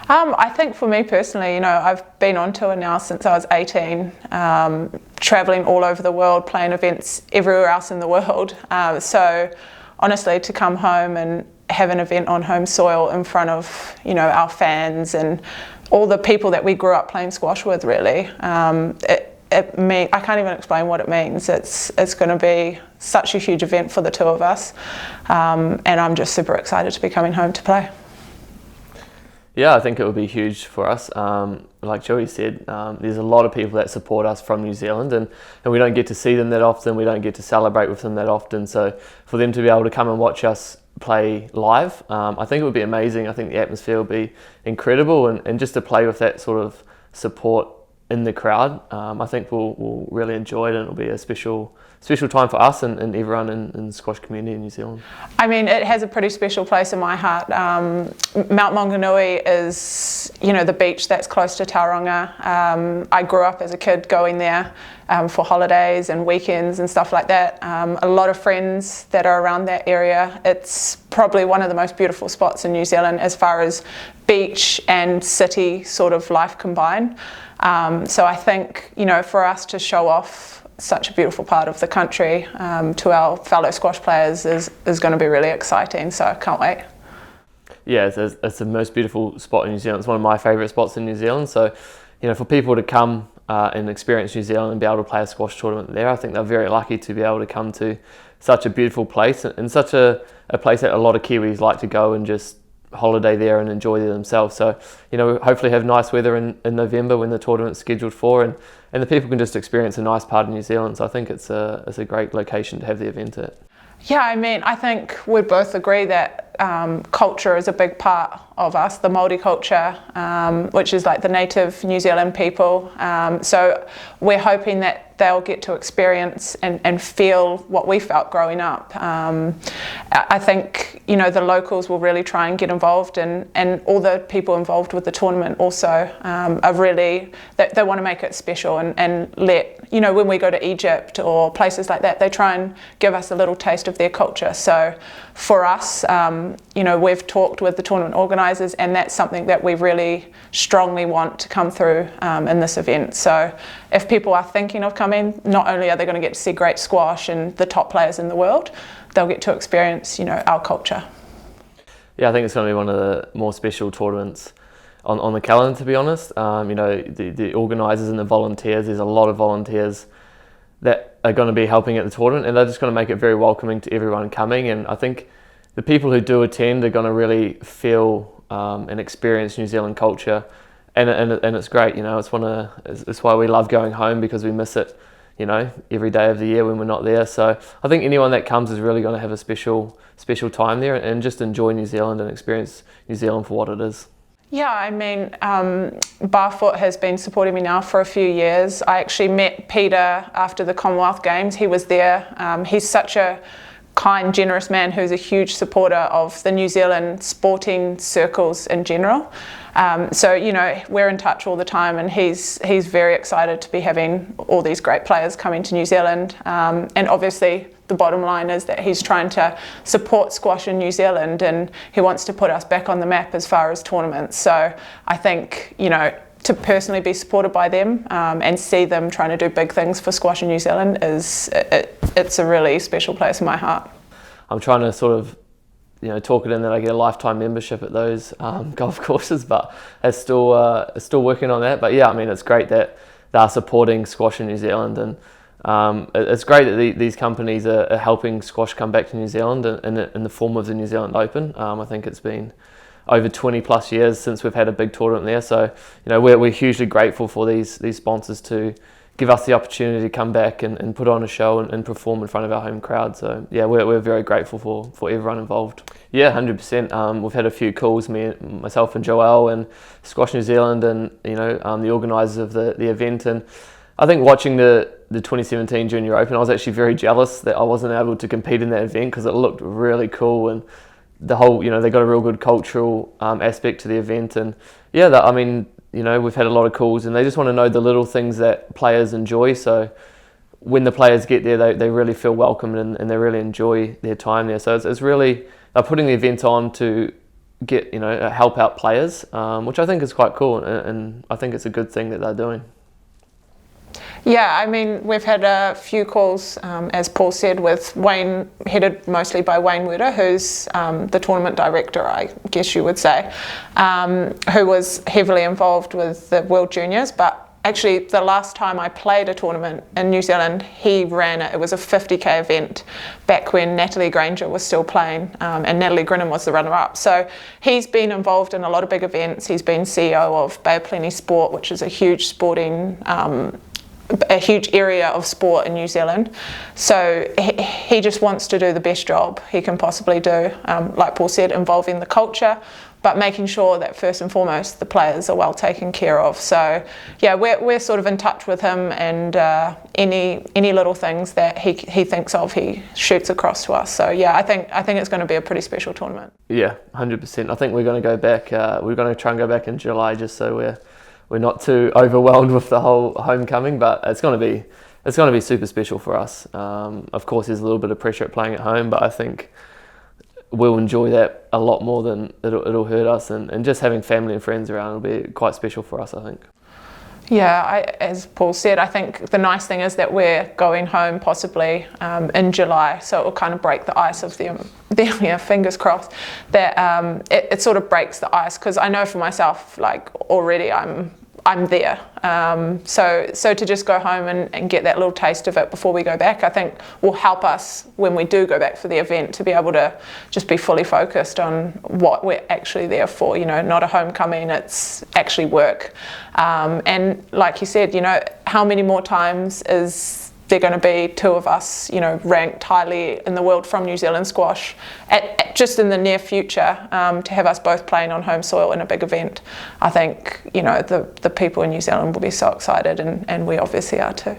I think for me personally, I've been on tour now since I was 18, travelling all over the world, playing events everywhere else in the world. So honestly, to come home and have an event on home soil in front of, our fans and all the people that we grew up playing squash with, really, I can't even explain what it means. It's going to be such a huge event for the two of us, and I'm just super excited to be coming home to play. Yeah, I think it would be huge for us. Like Joey said, there's a lot of people that support us from New Zealand, and we don't get to see them that often. We don't get to celebrate with them that often. So for them to be able to come and watch us play live, I think it would be amazing. I think the atmosphere will be incredible, and just to play with that sort of support in the crowd, I think we'll really enjoy it, and it'll be a special time for us and everyone in the squash community in New Zealand. I mean, it has a pretty special place in my heart. Mount Maunganui is, the beach that's close to Tauranga. I grew up as a kid going there for holidays and weekends and stuff like that. A lot of friends that are around that area. It's probably one of the most beautiful spots in New Zealand as far as beach and city sort of life combined. So I think, for us to show off such a beautiful part of the country to our fellow squash players is going to be really exciting, so I can't wait. Yeah, it's the most beautiful spot in New Zealand. It's one of my favourite spots in New Zealand, so for people to come and experience New Zealand and be able to play a squash tournament there, I think they're very lucky to be able to come to such a beautiful place, and such a place that a lot of Kiwis like to go and just holiday there and enjoy there themselves. So hopefully have nice weather in November when the tournament's scheduled for, and the people can just experience a nice part of New Zealand. So I think it's a great location to have the event at. Yeah, I mean, I think we'd both agree that culture is a big part of us, the Māori culture, which is like the native New Zealand people. So we're hoping that they'll get to experience and feel what we felt growing up. I think, the locals will really try and get involved, and all the people involved with the tournament also are really, they want to make it special and let, when we go to Egypt or places like that, they try and give us a little taste of their culture. So for us, we've talked with the tournament organisers, and that's something that we really strongly want to come through in this event. So if people are thinking of coming, not only are they going to get to see great squash and the top players in the world, they'll get to experience, our culture. Yeah, I think it's going to be one of the more special tournaments on the calendar, to be honest. The organisers and the volunteers, there's a lot of volunteers that are going to be helping at the tournament, and they're just going to make it very welcoming to everyone coming. And I think the people who do attend are going to really feel and experience New Zealand culture, and it's great. It's why we love going home, because we miss it, every day of the year when we're not there. So I think anyone that comes is really going to have a special time there, and just enjoy New Zealand and experience New Zealand for what it is. Yeah, I mean, Barfoot has been supporting me now for a few years. I actually met Peter after the Commonwealth Games. He was there. He's such a kind, generous man who's a huge supporter of the New Zealand sporting circles in general. So we're in touch all the time, and he's very excited to be having all these great players coming to New Zealand. And obviously the bottom line is that he's trying to support squash in New Zealand, and he wants to put us back on the map as far as tournaments. So I think, to personally be supported by them and see them trying to do big things for squash in New Zealand it's a really special place in my heart. I'm trying to sort of talk it in that I get a lifetime membership at those golf courses, but it's still working on that. But yeah, I mean, it's great that they're supporting squash in New Zealand, and it's great that these companies are helping squash come back to New Zealand in the form of the New Zealand Open. I think it's been over 20 plus years since we've had a big tournament there, so we're hugely grateful for these sponsors to give us the opportunity to come back and put on a show and perform in front of our home crowd. So yeah, we're very grateful for everyone involved. Yeah, 100%. We've had a few calls, myself and Joelle and Squash New Zealand, and the organisers of the event. And I think watching the 2017 Junior Open, I was actually very jealous that I wasn't able to compete in that event, because it looked really cool, and the whole, they got a real good cultural aspect to the event. And yeah, we've had a lot of calls, and they just want to know the little things that players enjoy. So when the players get there, they really feel welcomed, and they really enjoy their time there. So it's really, they're putting the event on to get, help out players, which I think is quite cool, and I think it's a good thing that they're doing. Yeah, I mean, we've had a few calls, as Paul said, with Wayne, headed mostly by Wayne Werder, who's the tournament director, I guess you would say, who was heavily involved with the World Juniors. But actually, the last time I played a tournament in New Zealand, he ran it. It was a 50k event back when Natalie Granger was still playing, and Natalie Grinham was the runner-up. So he's been involved in a lot of big events. He's been CEO of Bay of Plenty Sport, which is a huge sporting a huge area of sport in New Zealand. So he just wants to do the best job he can possibly do, like Paul said, involving the culture, but making sure that first and foremost the players are well taken care of. So yeah, we're sort of in touch with him, and any little things that he thinks of, he shoots across to us. So yeah, I think it's going to be a pretty special tournament. Yeah, 100%. I think we're going to go back. We're going to try and go back in July, just so we're not too overwhelmed with the whole homecoming, but it's going to be super special for us. Of course, there's a little bit of pressure at playing at home, but I think we'll enjoy that a lot more than it'll hurt us, and just having family and friends around will be quite special for us, I think. Yeah, as Paul said, I think the nice thing is that we're going home possibly in July, so it will kind of break the ice of the fingers crossed, that it sort of breaks the ice, because I know for myself, like already I'm there. So to just go home and get that little taste of it before we go back, I think will help us when we do go back for the event to be able to just be fully focused on what we're actually there for, not a homecoming, it's actually work. And like you said, how many more times is there going to be two of us, ranked highly in the world from New Zealand squash, just in the near future, to have us both playing on home soil in a big event. I think, the people in New Zealand will be so excited, and we obviously are too.